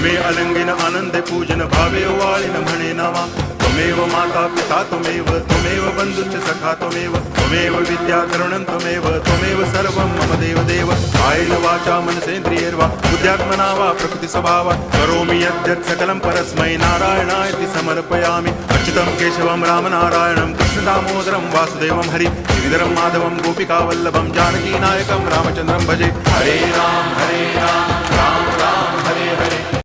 प्रेमे अलंगिन आनंदे पूजन भावे वाळिन म्हणे नावा त्वमेव माता पिता त्वमेव बंधुश्च सखा त्वमेव विद्या तरुणं त्वमेव सर्वं मम देव कायेन वाचा मनसेन्द्रियैर्वा बुद्ध्यात्मना वा प्रकृति स्वभावात् करोमि यद्यत् सकलं परस्मै नारायणायति समर्पयामि अच्युतं केशवं रामनारायणं कृष्णदामोदरं वासुदेवं हरि गिरिधरं माधवं गोपिकावल्लभं जानकीनायकं रामचन्द्रं भजे हरे राम राम राम हरे हरे